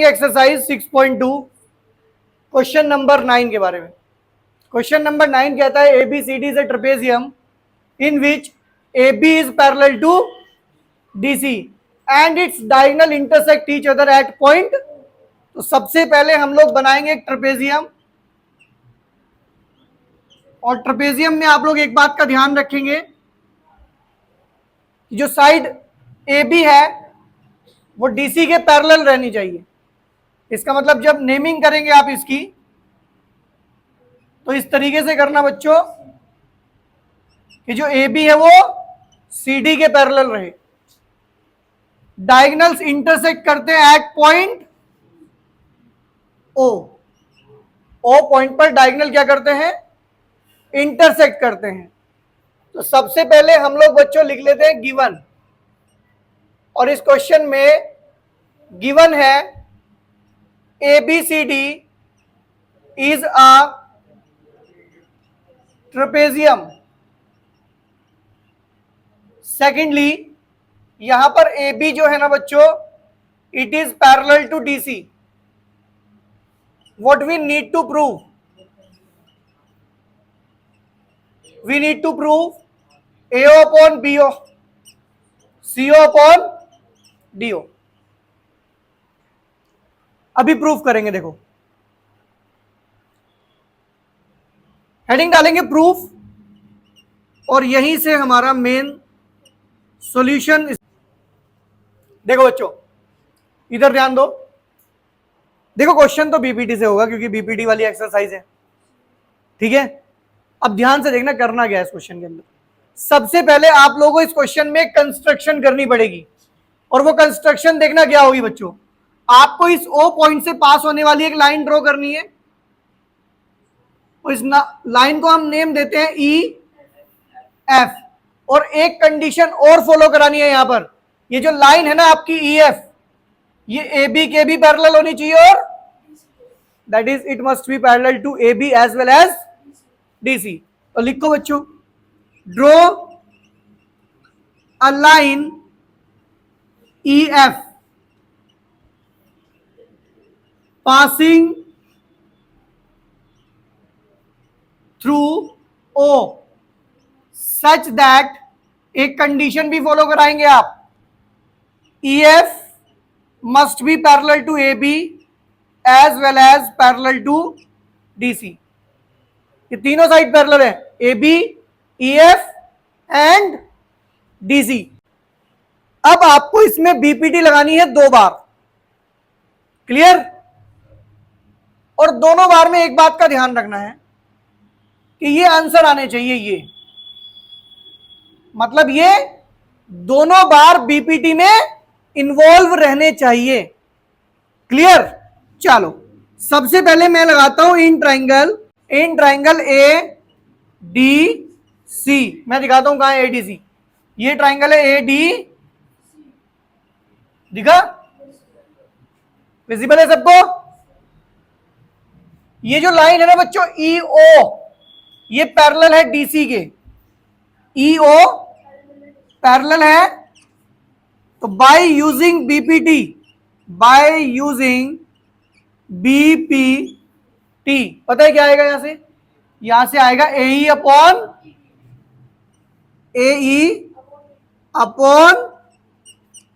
Exercise 6.2 question number 9 के बारे में। क्वेश्चन नंबर 9 कहता है ABCD is a trapezium in which AB is parallel to DC and its diagonal intersect each other at point. तो सबसे पहले हम लोग बनाएंगे एक ट्रेपेजियम, और ट्रेपेजियम में आप लोग एक बात का ध्यान रखेंगे कि जो साइड AB है वो DC के पैरेलल रहनी चाहिए। इसका मतलब जब नेमिंग करेंगे आप इसकी तो इस तरीके से करना बच्चों कि जो AB है वो CD के पैरेलल रहे। डायगोनल्स इंटरसेक्ट करते हैं एट पॉइंट O पॉइंट पर डायगोनल क्या करते हैं, इंटरसेक्ट करते हैं। तो सबसे पहले हम लोग बच्चों लिख लेते हैं गिवन, और इस क्वेश्चन में गिवन है ABCD is a trapezium. Secondly यहां पर AB जो है ना बच्चों, it is parallel to DC। What we need to prove, we need to prove AO upon BO, CO upon DO। अभी प्रूफ करेंगे। देखो हेडिंग डालेंगे प्रूफ, और यहीं से हमारा मेन सॉल्यूशन। देखो बच्चों इधर ध्यान दो। देखो क्वेश्चन तो BPT से होगा क्योंकि BPT वाली एक्सरसाइज है, ठीक है। अब ध्यान से देखना करना क्या है इस क्वेश्चन के अंदर। सबसे पहले आप लोगों को इस क्वेश्चन में कंस्ट्रक्शन करनी पड़ेगी, और वो कंस्ट्रक्शन देखना क्या होगी बच्चों। आपको इस O पॉइंट से पास होने वाली एक लाइन ड्रॉ करनी है, और इस लाइन को हम नेम देते हैं EF, और एक कंडीशन और फॉलो करानी है यहां पर। ये जो लाइन है ना आपकी EF, ये AB के भी पैरेलल होनी चाहिए, और that is it must be parallel to AB as well as DC। तो लिखो बच्चों, draw a line EF passing through O such that, एक कंडीशन भी फॉलो कराएंगे आप, EF must be parallel to AB as well as parallel to DC। ये तीनों side parallel है, AB, EF एंड DC। अब आपको इसमें BPT लगानी है 2 बार, क्लियर। और दोनों बार में एक बात का ध्यान रखना है कि ये आंसर आने चाहिए, ये मतलब ये दोनों बार BPT में इन्वॉल्व रहने चाहिए, क्लियर। चलो सबसे पहले मैं लगाता हूं इन ट्राइंगल ADC। मैं दिखाता हूं कहां है ADC। ये ट्राइंगल है AD, दिखा, विजिबल है सबको। ये जो लाइन है ना बच्चों EO, ये पैरेलल है DC के, EO पैरेलल है। तो बाय यूजिंग BPT पता है क्या आएगा, यहां से आएगा AE upon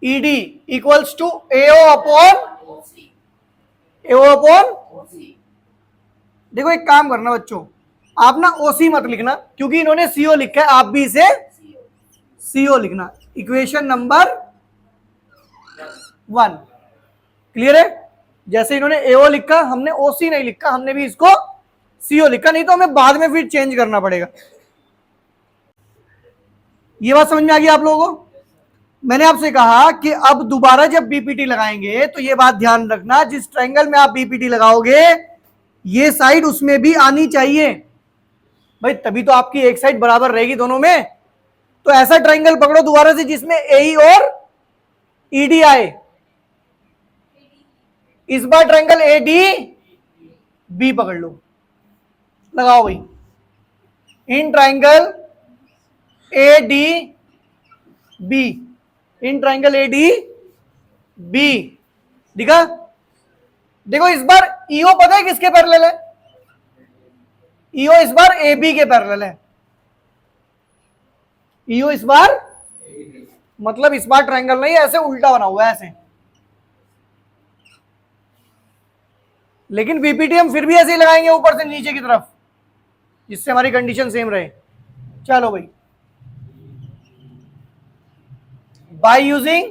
ED equals to AO upon. देखो एक काम करना बच्चों, आप ना OC मत लिखना क्योंकि इन्होंने CO लिखा है, आप भी इसे CO लिखना। इक्वेशन नंबर 1 क्लियर है। जैसे इन्होंने AO लिखा, हमने OC नहीं लिखा, हमने भी इसको CO लिखा, नहीं तो हमें बाद में फिर चेंज करना पड़ेगा। ये बात समझ में आ गई आप लोगों को। मैंने आपसे कहा कि अब दोबारा जब BPT लगाएंगे तो ये बात ध्यान रखना, जिस ट्रायंगल में आप BPT लगाओगे ये साइड उसमें भी आनी चाहिए भाई, तभी तो आपकी एक साइड बराबर रहेगी दोनों में। तो ऐसा ट्रायंगल पकड़ो दोबारा से जिसमें AE और ED आए। इस बार ट्रायंगल ADB पकड़ लो, लगाओ भाई। In triangle ADB, in triangle ADB, दिखा। देखो इस बार ईओ पता है किसके पैरेलल है? ईओ इस बार ए बी के पैरेलल है। ईओ इस बार मतलब इस बार ट्रायंगल नहीं, ऐसे उल्टा बना हुआ है ऐसे, लेकिन बीपीटी हम फिर भी ऐसे ही लगाएंगे ऊपर से नीचे की तरफ, जिससे हमारी कंडीशन सेम रहे। चलो भाई, by using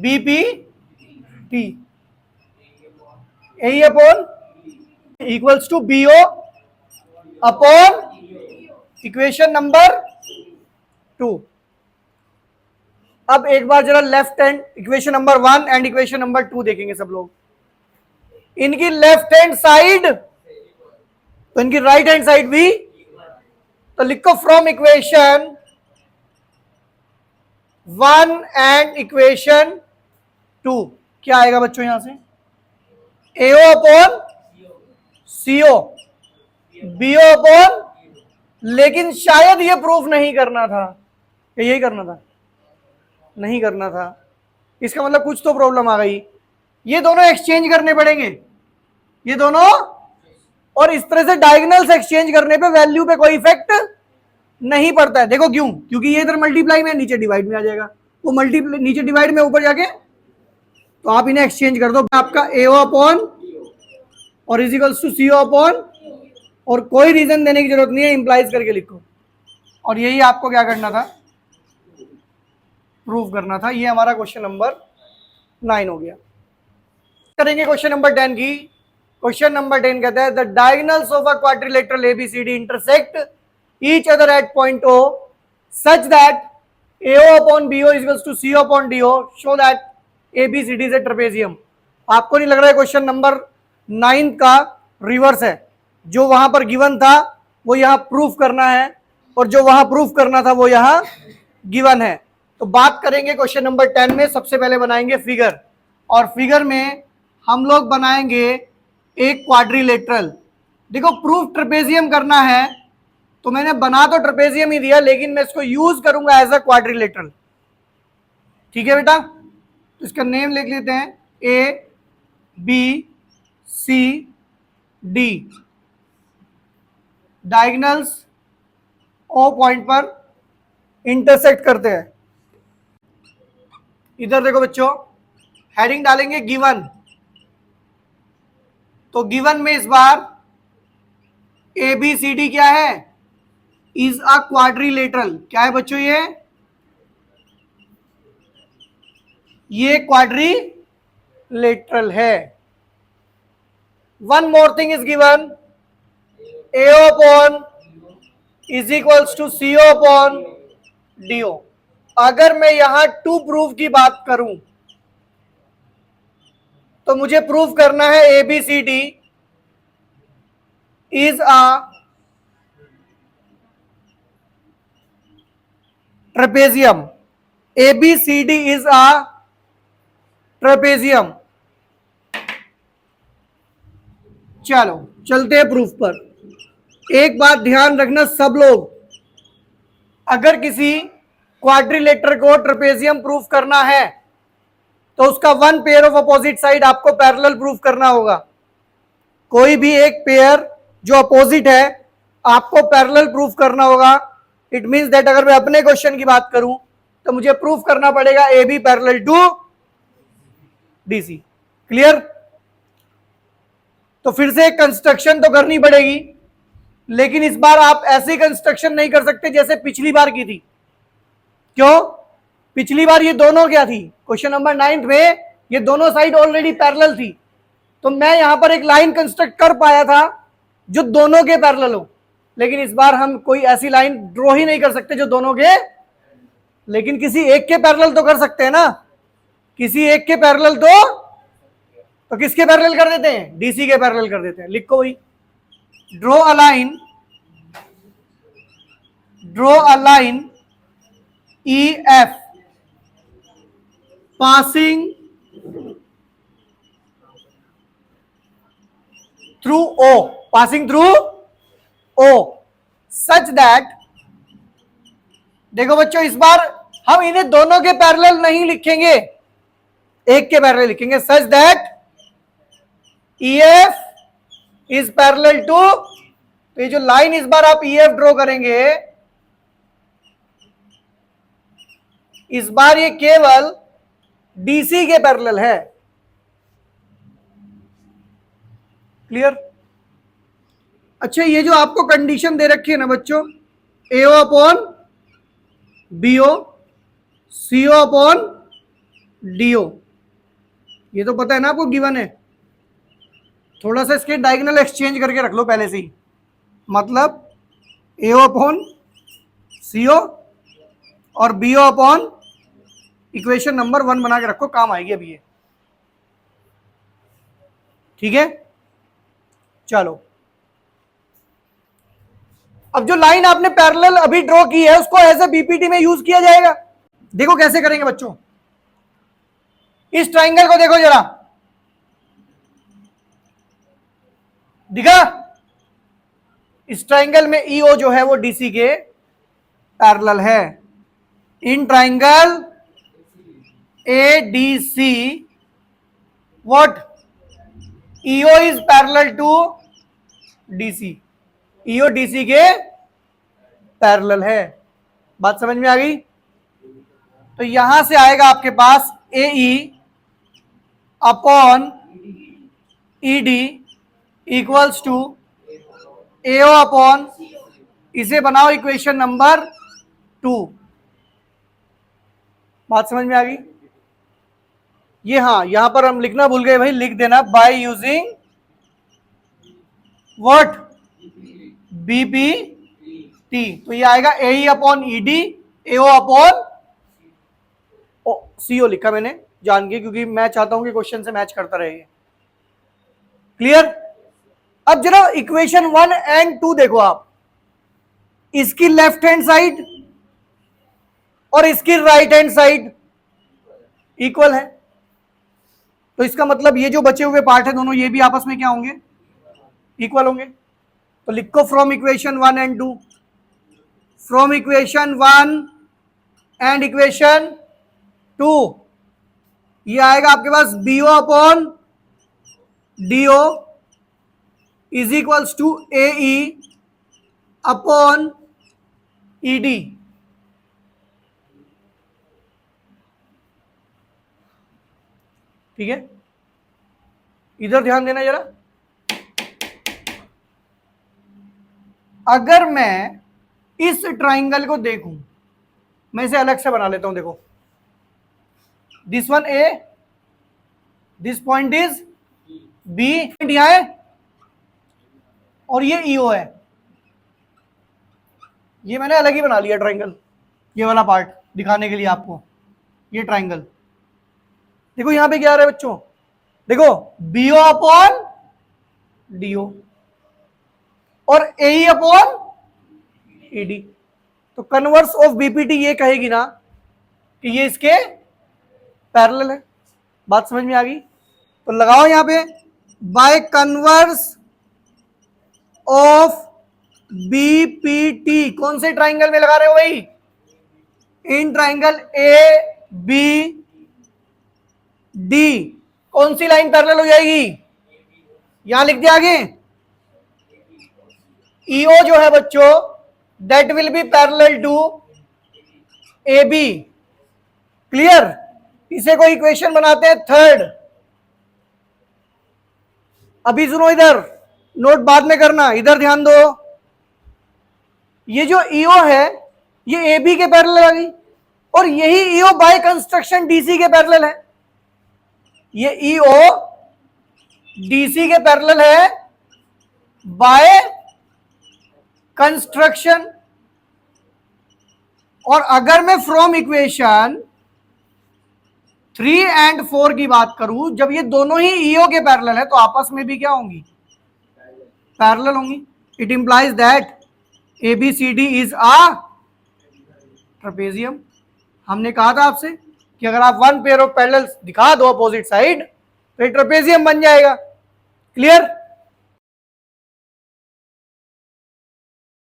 BPT A upon equals to BO upon equation number 2। अब एक बार जरा left hand equation number 1 and equation number 2 देखेंगे सब लोग। इनकी लेफ्ट हैंड साइड तो इनकी राइट हैंड साइड भी, तो लिखो फ्रॉम इक्वेशन 1 एंड इक्वेशन 2 क्या आएगा बच्चों यहां से? AO upon CO BO upon, लेकिन शायद ये प्रूफ नहीं करना था, यही करना था, नहीं करना था। इसका मतलब कुछ तो प्रॉब्लम आ गई। ये दोनों एक्सचेंज करने पड़ेंगे, ये दोनों, और इस तरह से डायगोनल्स एक्सचेंज करने पे वैल्यू पे कोई इफेक्ट नहीं पड़ता है। देखो क्यों? क्योंकि ये इधर मल्टीप्लाई में, नीचे डिवाइड में आ जाएगा, वो मल्टीप्लाई नीचे डिवाइड में ऊपर जाके, तो आप इन्हें एक्सचेंज कर दो। आपका एओ अपॉन और is equals to CO upon, और कोई रीजन देने की जरूरत नहीं है, इंप्लाइज करके लिखो। और यही आपको क्या करना था? प्रूव करना था। ये हमारा क्वेश्चन नंबर 9 हो गया। करेंगे क्वेश्चन नंबर 10 की। क्वेश्चन नंबर 10 कहता है the diagonals of a quadrilateral ABCD intersect each other at point O such that AO upon BO is equals to CO upon DO show that ABCD is a trapezium. आपको नहीं लग रहा है question number 9 का reverse है? जो वहां पर गिवन था वो यहां प्रूफ करना है, और जो वहां प्रूफ करना था वो यहां गिवन है। तो बात करेंगे क्वेश्चन नंबर 10 में। सबसे पहले बनाएंगे फिगर, और फिगर में हम लोग बनाएंगे एक क्वाड्रिलेटरल। देखो प्रूफ ट्रेपेजियम करना है, तो मैंने बना तो ट्रेपेजियम ही दिया, लेकिन मैं इसको यूज करूंगा एज अ क्वाड्रिलेटरल। ठीक है बेटा, तो इसका नेम लिख लेते हैं ABCD। डायगोनल्स ओ पॉइंट पर इंटरसेक्ट करते हैं। इधर देखो बच्चों, हेडिंग डालेंगे गिवन। तो गिवन में इस बार ABCD क्या है? Is a quadrilateral. क्या है बच्चों? ये क्वाड्रिलेटरल है। One more thing is given, AO upon is equals to CO upon DO। अगर मैं यहां 2 प्रूफ की बात करूं, तो मुझे प्रूफ करना है ABCD is a trapezium. ABCD is a trapezium. चलो चलते हैं प्रूफ पर। एक बात ध्यान रखना सब लोग, अगर किसी क्वाड्रिलेटर को ट्रेपेजियम प्रूफ करना है तो उसका one pair of opposite side आपको पैरेलल प्रूफ करना होगा। कोई भी एक पेयर जो अपोजिट है आपको पैरेलल प्रूफ करना होगा। इट मींस दैट अगर मैं अपने क्वेश्चन की बात करूं तो मुझे प्रूफ करना पड़ेगा AB parallel to DC। Clear? तो फिर से एक कंस्ट्रक्शन तो करनी पड़ेगी, लेकिन इस बार आप ऐसी कंस्ट्रक्शन नहीं कर सकते जैसे पिछली बार की थी। क्यों? पिछली बार ये दोनों क्या थी? क्वेश्चन नंबर 9 में ये दोनों साइड ऑलरेडी पैरेलल थी, तो मैं यहां पर एक लाइन कंस्ट्रक्ट कर पाया था जो दोनों के पैरेलल हो। लेकिन इस बार हम कोई ऐसी लाइन ड्रॉ ही नहीं कर सकते जो दोनों के, लेकिन किसी एक के पैरेलल तो कर सकते हैं ना। किसी एक के पैरेलल तो किसके पैरेलल कर देते हैं? DC के पैरेलल कर देते हैं। लिखो भाई, draw a line EF passing through O such that, देखो बच्चों इस बार हम इन्हें दोनों के पैरेलल नहीं लिखेंगे, एक के पैरेलल लिखेंगे, such that EF is parallel to, तो ये जो लाइन इस बार आप EF ड्रॉ करेंगे, इस बार ये केवल DC के पैरेलल है। क्लियर? अच्छा, ये जो आपको कंडीशन दे रखी है ना बच्चों, AO upon BO, CO upon DO, ये तो पता है ना आपको, गिवन है। थोड़ा सा इसके डायगोनल एक्सचेंज करके रख लो पहले से ही, मतलब AO अपॉन CO और BO अपॉन इक्वेशन नंबर 1 बना के रखो, काम आएगी अभी ये। ठीक है, चलो अब जो लाइन आपने पैरेलल अभी ड्रॉ की है उसको एज ए बीपीटी में यूज किया जाएगा। देखो कैसे करेंगे बच्चों, इस ट्राइंगल को देखो जरा, दिखा? इस ट्राइंगल में ईओ जो है वो डीसी के पैरेलल है। In triangle ADC what, EO is parallel to DC, EO DC के पैरेलल है। बात समझ में आ गई? तो यहां से आएगा आपके पास AE upon ED equals to AO upon, इसे बनाओ इक्वेशन नंबर 2। बात समझ में आ गई? ये हाँ, यहां पर हम लिखना भूल गए भाई, लिख देना बाय यूजिंग व्हाट, BPT। तो ये आएगा AE upon ED, AO upon CO लिखा मैंने जान के, क्योंकि मैं चाहता हूं कि क्वेश्चन से मैच करता रहे। क्लियर? अब जरा इक्वेशन 1 एंड 2 देखो आप, इसकी लेफ्ट हैंड साइड और इसकी राइट हैंड साइड इक्वल है, तो इसका मतलब ये जो बचे हुए पार्ट है दोनों, ये भी आपस में क्या होंगे, इक्वल होंगे। तो लिखो from equation 1 and 2, from equation 1 and equation 2, ये आएगा आपके पास BO upon DO is equals to AE upon ED। ठीक है, इधर ध्यान देना जरा। अगर मैं इस ट्राइंगल को देखूं, मैं इसे अलग से बना लेता हूं, देखो this one A, this point is B, यहां है और ये EO है। ये मैंने अलग ही बना लिया ट्राइंगल, ये वाला पार्ट दिखाने के लिए आपको। ये ट्राइंगल देखो, यहां पे क्या आ रहा है बच्चों, देखो BO अपॉन DO और AE अपॉन ED। तो कन्वर्स ऑफ बीपीटी ये कहेगी ना कि ये इसके पैरेलल है। बात समझ में आ गई? तो लगाओ यहां पे बाय कन्वर्स ऑफ बीपीटी, कौन से ट्राइंगल में लगा रहे हो भाई? इन ट्राइंगल ABD, कौन सी लाइन पैरेलल हो जाएगी? यहां लिख दिया आगे, EO जो है बच्चों that will be parallel to AB। Clear? इसे कोई इक्वेशन बनाते हैं 3rd। अभी सुनो, इधर नोट बाद में करना, इधर ध्यान दो। ये जो EO है ये AB के पैरेलल आ गई, और यही EO बाय कंस्ट्रक्शन DC के पैरेलल है। ये EO DC के पैरेलल है बाय कंस्ट्रक्शन। और अगर मैं फ्रॉम इक्वेशन 3 एंड 4 की बात करूं, जब ये दोनों ही EO के पैरेलल है तो आपस में भी क्या होंगी, पैरेलल होंगी। It implies that ABCD is a trapezium. हमने कहा था आपसे कि अगर आप 1 पेयर ऑफ पैरेलल्स दिखा दो अपोजिट साइड तो ये ट्रेपेजियम बन जाएगा। क्लियर?